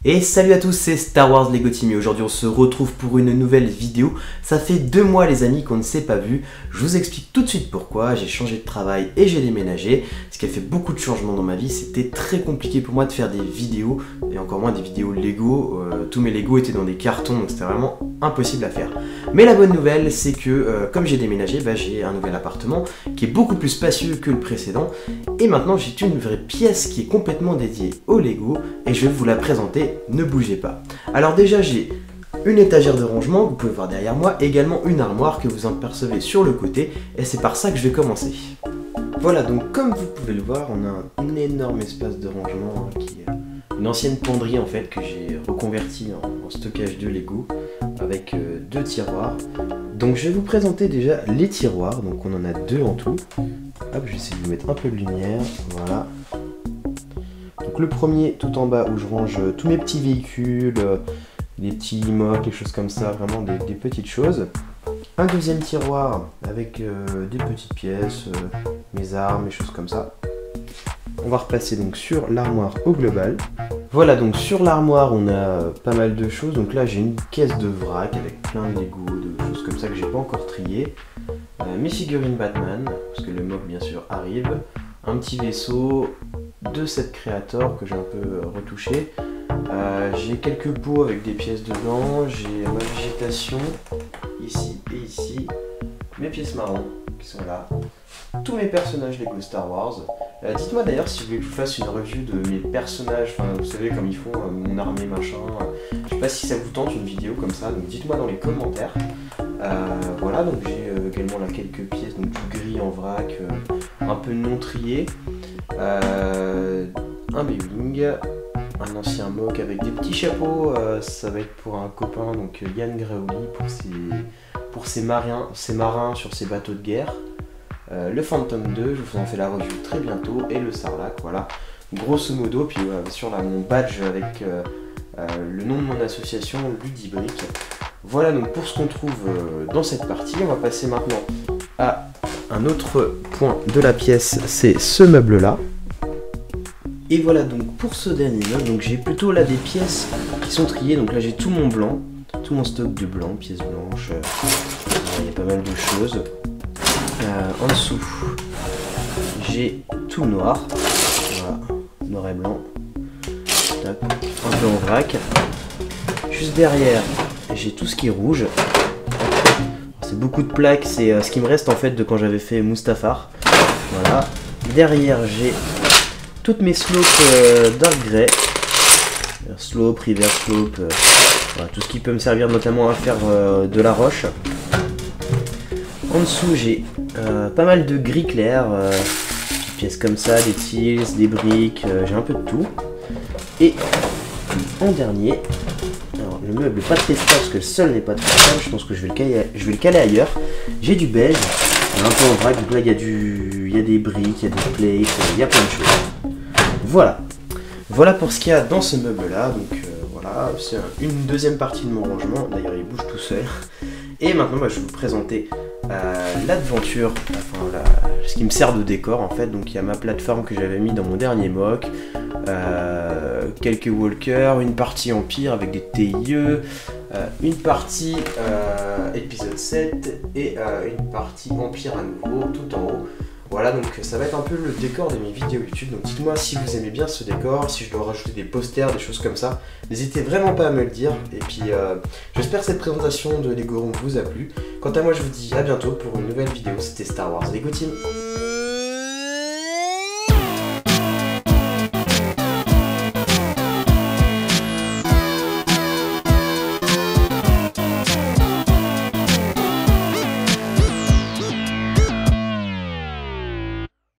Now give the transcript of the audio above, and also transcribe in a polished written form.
Et salut à tous, c'est Star Wars Lego Team et aujourd'hui on se retrouve pour une nouvelle vidéo. Ça fait 2 mois les amis qu'on ne s'est pas vu. Je vous explique tout de suite pourquoi. J'ai changé de travail et j'ai déménagé, ce qui a fait beaucoup de changements dans ma vie. C'était très compliqué pour moi de faire des vidéos et encore moins des vidéos Lego. Tous mes Lego étaient dans des cartons donc c'était vraiment impossible à faire. Mais la bonne nouvelle c'est que comme j'ai déménagé, j'ai un nouvel appartement qui est beaucoup plus spacieux que le précédent. Et maintenant j'ai une vraie pièce qui est complètement dédiée au Lego et je vais vous la présenter. Ne bougez pas. Alors déjà j'ai une étagère de rangement que vous pouvez voir derrière moi, également une armoire que vous en percevez sur le côté et c'est par ça que je vais commencer. Voilà, donc comme vous pouvez le voir, on a un énorme espace de rangement qui est une ancienne penderie en fait que j'ai reconvertie en stockage de Lego avec 2 tiroirs. Donc je vais vous présenter déjà les tiroirs, donc on en a 2 en tout. Hop, je vais essayer de vous mettre un peu de lumière, voilà. Donc le premier tout en bas où je range tous mes petits véhicules, des petits mocs, quelque chose comme ça, vraiment des petites choses. Un deuxième tiroir avec des petites pièces, mes armes, des choses comme ça. On va replacer donc sur l'armoire au global. Voilà, donc sur l'armoire on a pas mal de choses. Donc là j'ai une caisse de vrac avec plein de Lego, de choses comme ça que j'ai pas encore triées. Mes figurines Batman, parce que le mock bien sûr arrive. Un petit vaisseau, 2 sets Creator que j'ai un peu retouché. J'ai quelques pots avec des pièces dedans. J'ai ma végétation ici et ici. Mes pièces marron qui sont là. Tous mes personnages Lego Star Wars. Dites-moi d'ailleurs si vous voulez que je vous fasse une review de mes personnages, enfin vous savez comme ils font, mon armée machin. Je sais pas si ça vous tente une vidéo comme ça, donc dites-moi dans les commentaires. Voilà, donc j'ai également là quelques pièces, donc du gris en vrac, un peu non trié, un B-Wing, un ancien mock avec des petits chapeaux, ça va être pour un copain, donc Yann Graouli pour ses marins sur ses bateaux de guerre. Le Phantom 2, je vous en fais la review très bientôt, et le Sarlacc, voilà, grosso modo. Puis sur là mon badge avec le nom de mon association, Ludibrick. Voilà donc pour ce qu'on trouve dans cette partie. On va passer maintenant à un autre point de la pièce, c'est ce meuble là. Et voilà donc pour ce dernier meuble, donc j'ai plutôt là des pièces qui sont triées. Donc là j'ai tout mon blanc, tout mon stock de blanc, pièces blanches, il y a pas mal de choses. En dessous j'ai tout le noir, voilà, noir et blanc, tac, un peu en vrac. Juste derrière j'ai tout ce qui est rouge, c'est beaucoup de plaques, c'est ce qui me reste en fait de quand j'avais fait Mustafar. Voilà, derrière j'ai toutes mes slopes dark grey, slope, reverse slope, voilà, tout ce qui peut me servir notamment à faire de la roche. En dessous j'ai pas mal de gris clair, des pièces comme ça, des tiles, des briques, j'ai un peu de tout. Et en dernier, alors le meuble n'est pas très stable parce que le sol n'est pas très stable, je pense que je vais le caler ailleurs. J'ai du beige, un peu en vrac, donc là il y a des briques, il y a des plates, il y a plein de choses. Voilà. Voilà pour ce qu'il y a dans ce meuble là, donc voilà, c'est une deuxième partie de mon rangement, d'ailleurs il bouge tout seul. Et maintenant je vais vous présenter l'aventure, enfin ce qui me sert de décor en fait. Donc il y a ma plateforme que j'avais mis dans mon dernier mock, quelques walkers, une partie Empire avec des TIE, une partie épisode 7 et une partie Empire à nouveau tout en haut. Voilà, donc ça va être un peu le décor de mes vidéos YouTube, donc dites-moi si vous aimez bien ce décor, si je dois rajouter des posters, des choses comme ça. N'hésitez vraiment pas à me le dire, et puis j'espère que cette présentation de Lego Room vous a plu. Quant à moi, je vous dis à bientôt pour une nouvelle vidéo, c'était Star Wars Lego Team.